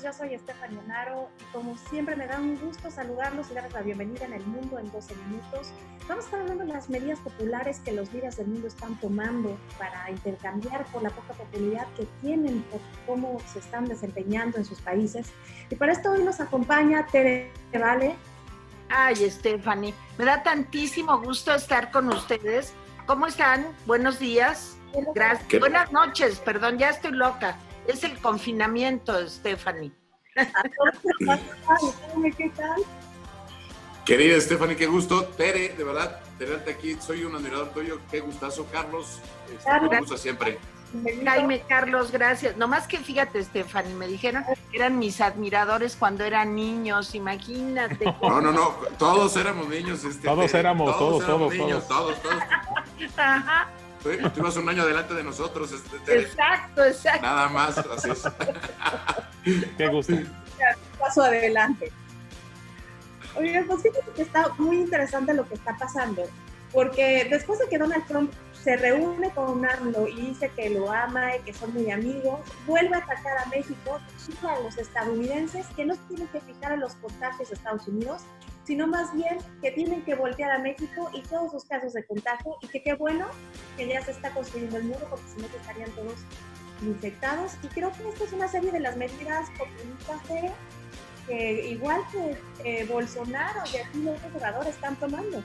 yo soy Stephanie Onaro y como siempre me da un gusto saludarlos y darles la bienvenida en El Mundo en 12 minutos. Vamos a estar hablando de las medidas populares que los líderes del mundo están tomando para intercambiar por la poca popularidad que tienen, por cómo se están desempeñando en sus países. Y para esto hoy nos acompaña Tere Vale. Ay, Stephanie, me da tantísimo gusto estar con ustedes. ¿Cómo están? Buenos días. Gracias. Buenas noches, perdón, ya estoy loca. Es el confinamiento, Stephanie. ¿Qué tal? Querida Stephanie, qué gusto. Tere, de verdad, tenerte aquí. Soy un admirador tuyo. Qué gustazo, Carlos. Me gusta siempre. Jaime, Carlos, gracias. Nomás que fíjate, Stephanie, me dijeron que eran mis admiradores cuando eran niños, imagínate. No, todos éramos niños. Todos éramos niños. Ajá. Tú ibas un año adelante de nosotros. Tere. Exacto. Nada más, así es. Qué gusto. Paso adelante. Oye, pues fíjate que está muy interesante lo que está pasando, porque después de que Donald Trump se reúne con AMLO y dice que lo ama y que son muy amigos, vuelve a atacar a México, a los estadounidenses que no se tienen que fijar en los contagios de Estados Unidos, sino más bien que tienen que voltear a México y todos sus casos de contagio, y que qué bueno que ya se está construyendo el muro, porque si no estarían todos infectados. Y creo que esta es una serie de las medidas populistas que igual que Bolsonaro y aquí los jugadores están tomando.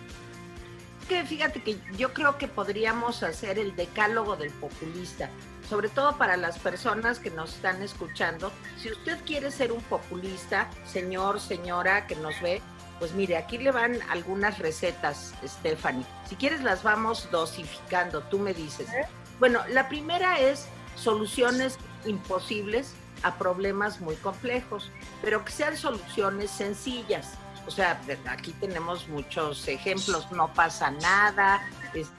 Que fíjate que yo creo que podríamos hacer el decálogo del populista, sobre todo para las personas que nos están escuchando. Si usted quiere ser un populista, señor, señora que nos ve, pues mire, aquí le van algunas recetas, Stephanie. Si quieres las vamos dosificando, tú me dices. Bueno, la primera es soluciones imposibles a problemas muy complejos, pero que sean soluciones sencillas. O sea, aquí tenemos muchos ejemplos, no pasa nada,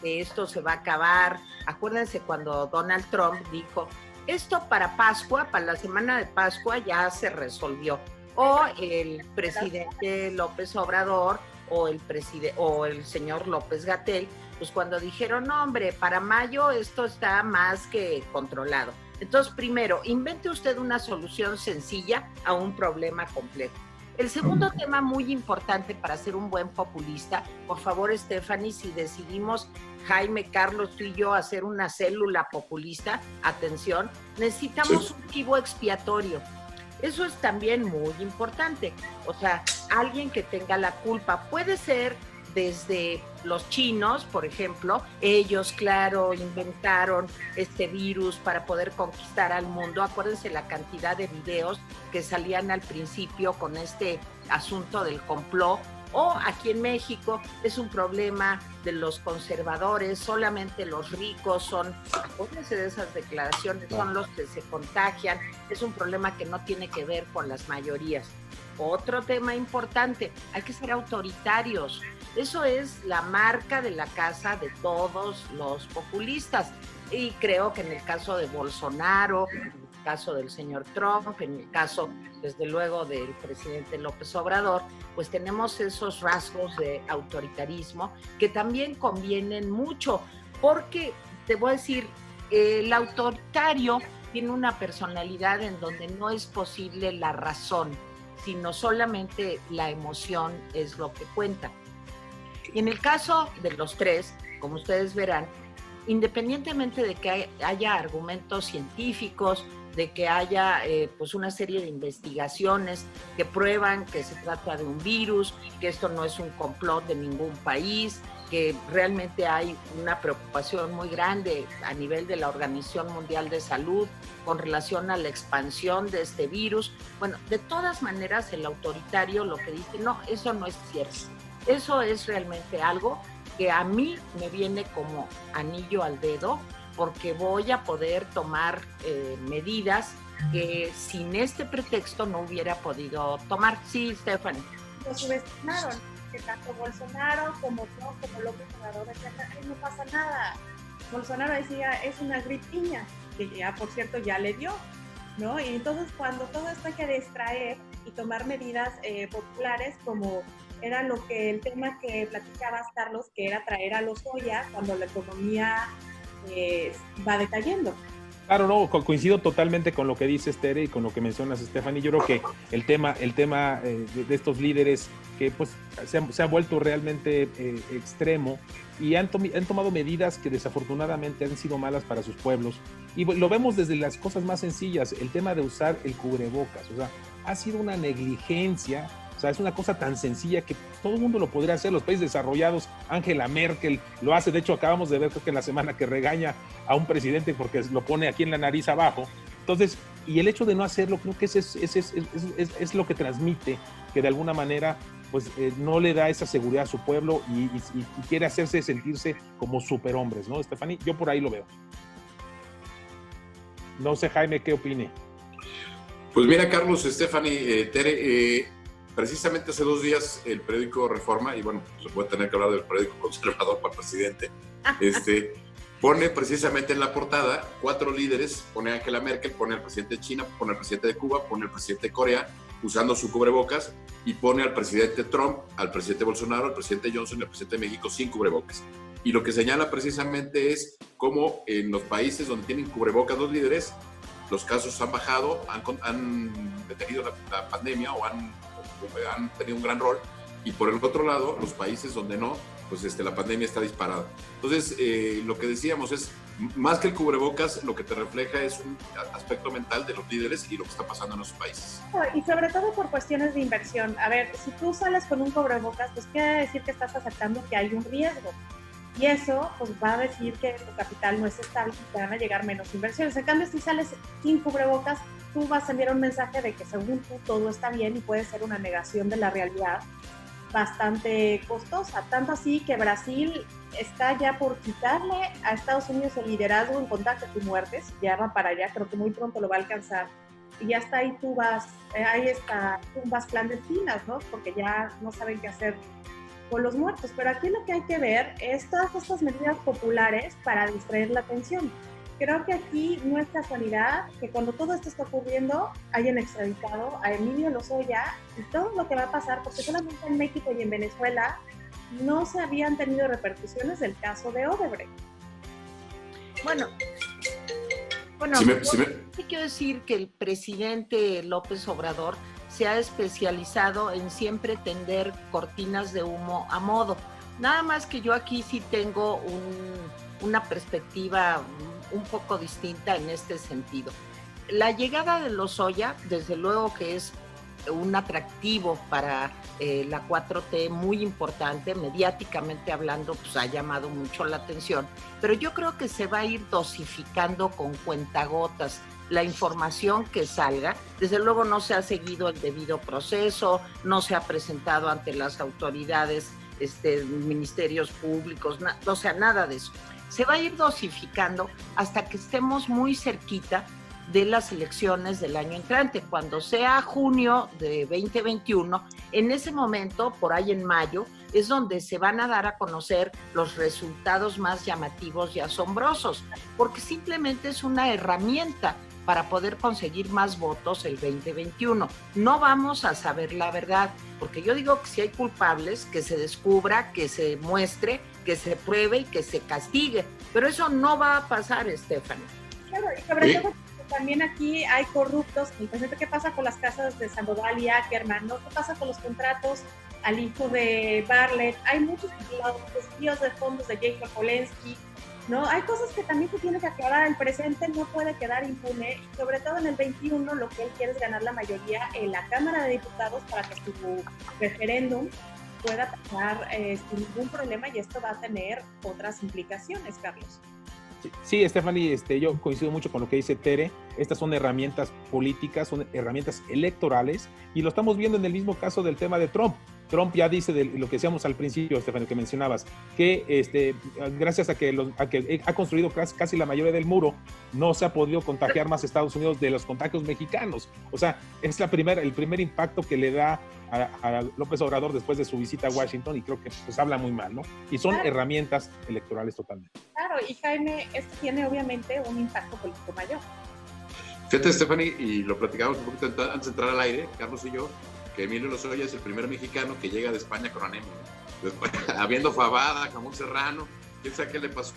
esto se va a acabar. Acuérdense cuando Donald Trump dijo, esto para Pascua, para la semana de Pascua ya se resolvió. O el presidente López Obrador o el señor López-Gatell, pues cuando dijeron, no hombre, para mayo esto está más que controlado. Entonces, primero, invente usted una solución sencilla a un problema complejo. El segundo tema muy importante para ser un buen populista, por favor, Stephanie, si decidimos, Jaime, Carlos, tú y yo, hacer una célula populista, atención, necesitamos un chivo expiatorio. Eso es también muy importante. O sea, alguien que tenga la culpa. Puede ser desde los chinos, por ejemplo, ellos, claro, inventaron este virus para poder conquistar al mundo. Acuérdense la cantidad de videos que salían al principio con este asunto del complot. O aquí en México es un problema de los conservadores, solamente los ricos son, acuérdense de esas declaraciones, son los que se contagian. Es un problema que no tiene que ver con las mayorías. Otro tema importante, hay que ser autoritarios. Eso es la marca de la casa de todos los populistas. Y creo que en el caso de Bolsonaro, en el caso del señor Trump, en el caso, desde luego, del presidente López Obrador, pues tenemos esos rasgos de autoritarismo que también convienen mucho, porque te voy a decir, el autoritario tiene una personalidad en donde no es posible la razón, sino solamente la emoción es lo que cuenta. Y en el caso de los tres, como ustedes verán, independientemente de que haya argumentos científicos, de que haya pues una serie de investigaciones que prueban que se trata de un virus, que esto no es un complot de ningún país, que realmente hay una preocupación muy grande a nivel de la Organización Mundial de Salud con relación a la expansión de este virus. Bueno, de todas maneras el autoritario lo que dice, no, eso no es cierto. Eso es realmente algo que a mí me viene como anillo al dedo, porque voy a poder tomar medidas que sin este pretexto no hubiera podido tomar. Sí, Stephanie. Lo subestimaron, que tanto Bolsonaro como Trump, como López Obrador, decían, no pasa nada. Bolsonaro decía, es una gripiña, que ya, por cierto, ya le dio, ¿no? Y entonces cuando todo esto hay que distraer y tomar medidas populares, como era el tema que platicabas, Carlos, que era traer a los Lozoya cuando la economía va decayendo. Claro, no, coincido totalmente con lo que dices, Tere, y con lo que mencionas, Stephanie. Yo creo que el tema de estos líderes que pues se ha vuelto realmente extremo y han tomado medidas que desafortunadamente han sido malas para sus pueblos. Y lo vemos desde las cosas más sencillas, el tema de usar el cubrebocas. O sea, ha sido una negligencia. O sea, es una cosa tan sencilla que todo el mundo lo podría hacer. Los países desarrollados, Angela Merkel lo hace. De hecho, acabamos de ver, creo que en la semana, que regaña a un presidente porque lo pone aquí en la nariz abajo. Entonces, y el hecho de no hacerlo, creo que es lo que transmite, que de alguna manera pues no le da esa seguridad a su pueblo y quiere hacerse sentirse como superhombres, ¿no, Stephanie? Yo por ahí lo veo. No sé, Jaime, ¿qué opine? Pues mira, Carlos, Stephanie, Tere, precisamente hace 2 días el periódico Reforma, y bueno, se puede tener que hablar del periódico conservador para el presidente, pone precisamente en la portada 4 líderes, pone a Angela Merkel, pone al presidente de China, pone al presidente de Cuba, pone al presidente de Corea, usando su cubrebocas, y pone al presidente Trump, al presidente Bolsonaro, al presidente Johnson y al presidente de México sin cubrebocas. Y lo que señala precisamente es cómo en los países donde tienen cubrebocas los líderes, los casos han bajado, han detenido la pandemia o han tenido un gran rol, y por el otro lado, los países donde no, pues la pandemia está disparada. Entonces, lo que decíamos es, más que el cubrebocas, lo que te refleja es un aspecto mental de los líderes y lo que está pasando en esos países. Y sobre todo por cuestiones de inversión. A ver, si tú sales con un cubrebocas, pues quiere decir que estás aceptando que hay un riesgo. Y eso pues va a decir que tu capital no es estable y te van a llegar menos inversiones. En cambio, si sales sin cubrebocas, tú vas a enviar un mensaje de que según tú todo está bien, y puede ser una negación de la realidad bastante costosa. Tanto así que Brasil está ya por quitarle a Estados Unidos el liderazgo en contagios y muertes. Ya va para allá, creo que muy pronto lo va a alcanzar. Y ya está ahí tumbas clandestinas, ¿no? Porque ya no saben qué hacer con los muertos. Pero aquí lo que hay que ver es todas estas medidas populares para distraer la atención. Creo que aquí no es casualidad que cuando todo esto está ocurriendo hayan extraditado a Emilio Lozoya y todo lo que va a pasar, porque solamente en México y en Venezuela no se habían tenido repercusiones del caso de Odebrecht. Bueno, sí quiero decir que el presidente López Obrador se ha especializado en siempre tender cortinas de humo a modo. Nada más que yo aquí sí tengo una perspectiva un poco distinta en este sentido. La llegada de Lozoya, desde luego que es un atractivo para la 4T muy importante, mediáticamente hablando, pues ha llamado mucho la atención, pero yo creo que se va a ir dosificando con cuentagotas la información que salga. Desde luego no se ha seguido el debido proceso, no se ha presentado ante las autoridades, ministerios públicos, o sea, nada de eso. Se va a ir dosificando hasta que estemos muy cerquita de las elecciones del año entrante. Cuando sea junio de 2021, en ese momento, por ahí en mayo, es donde se van a dar a conocer los resultados más llamativos y asombrosos, porque simplemente es una herramienta para poder conseguir más votos el 2021. No vamos a saber la verdad, porque yo digo que si hay culpables, que se descubra, que se muestre, que se pruebe y que se castigue, pero eso no va a pasar, Stephanie. Claro, y sobre todo también aquí hay corruptos. Entonces, ¿qué pasa con las casas de Sandoval y Ackerman? ¿No? ¿Qué pasa con los contratos al hijo de Bartlett? Hay muchos desvíos de fondos de Jacob Polensky, ¿no? Hay cosas que también se tienen que aclarar. El presente no puede quedar impune, y sobre todo en el 21 lo que él quiere es ganar la mayoría en la Cámara de Diputados para que su referéndum pueda pasar sin ningún problema, y esto va a tener otras implicaciones, Carlos. Sí, Stephanie, yo coincido mucho con lo que dice Tere. Estas son herramientas políticas, son herramientas electorales, y lo estamos viendo en el mismo caso del tema de Trump. Trump ya dice de lo que decíamos al principio, Stephanie, que mencionabas, que gracias a que ha construido casi la mayoría del muro, no se ha podido contagiar más Estados Unidos de los contagios mexicanos. O sea, es el primer impacto que le da a López Obrador después de su visita a Washington, y creo que pues habla muy mal, ¿no? Y son herramientas electorales totalmente. Claro, y Jaime, esto tiene obviamente un impacto político mayor. Fíjate, Stephanie, y lo platicamos un poquito antes de entrar al aire, Carlos y yo, que Emilio Lozoya es el primer mexicano que llega de España con anemia. Después, habiendo fabada, jamón serrano, quién sabe qué le pasó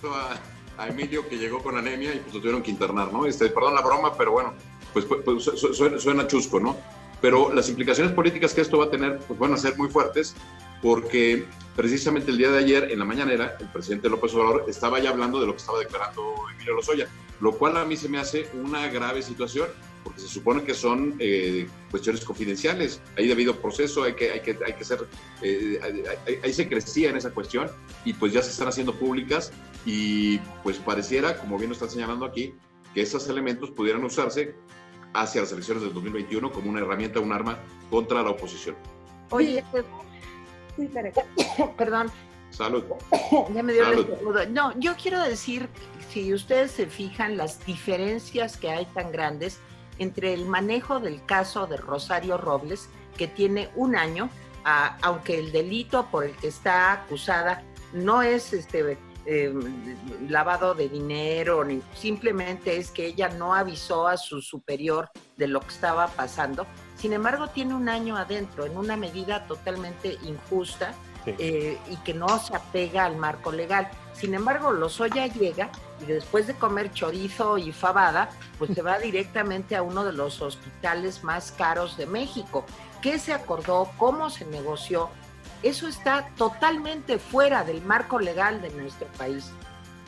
a Emilio que llegó con anemia y pues lo tuvieron que internar, ¿no? Perdón la broma, pero bueno, pues suena chusco, ¿no? Pero las implicaciones políticas que esto va a tener pues van a ser muy fuertes, porque precisamente el día de ayer en la mañanera el presidente López Obrador estaba ya hablando de lo que estaba declarando Emilio Lozoya, lo cual a mí se me hace una grave situación, porque se supone que son cuestiones confidenciales, hay debido proceso, hay que ser, ahí se crecía en esa cuestión y pues ya se están haciendo públicas y pues pareciera, como bien lo están señalando aquí, que esos elementos pudieran usarse hacia las elecciones del 2021 como una herramienta, un arma contra la oposición. Oye, Sí, Tere. perdón. Salud. Ya me dio el Salud. estornudo. No, yo quiero decir, si ustedes se fijan, las diferencias que hay tan grandes entre el manejo del caso de Rosario Robles, que tiene 1 año, aunque el delito por el que está acusada no es lavado de dinero, ni simplemente es que ella no avisó a su superior de lo que estaba pasando. Sin embargo, tiene 1 año adentro, en una medida totalmente injusta, Sí. y que no se apega al marco legal. Sin embargo, Lozoya llega y después de comer chorizo y fabada, pues se va directamente a uno de los hospitales más caros de México. ¿Qué se acordó? ¿Cómo se negoció? Eso está totalmente fuera del marco legal de nuestro país.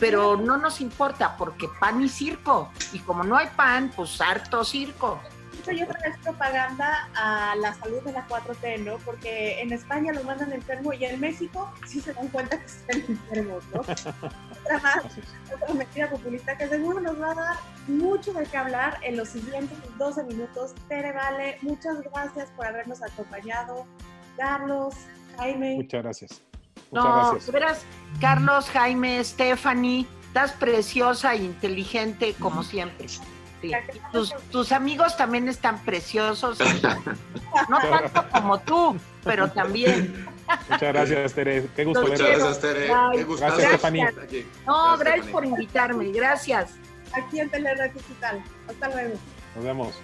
Pero no nos importa porque pan y circo. Y como no hay pan, pues harto circo. Yo creo que es propaganda a la salud de la 4T, ¿no? Porque en España lo mandan enfermo y en México sí se dan cuenta que están enfermos, ¿no? Otra mentira populista que seguro nos va a dar mucho de qué hablar en los siguientes 12 minutos. Tere, Vale, muchas gracias por habernos acompañado. Carlos, Jaime. Muchas gracias. De veras, Carlos, Jaime, Stephanie, estás preciosa e inteligente como siempre. Sí. Tus amigos también están preciosos, no tanto como tú, pero también. Muchas gracias, Tere. Qué gusto Muchas verte. gracias, Tere. Bye. Qué gusto. Gracias, Stephanie. No, gracias por invitarme, gracias. Aquí en Telered Digital. Hasta luego. Nos vemos.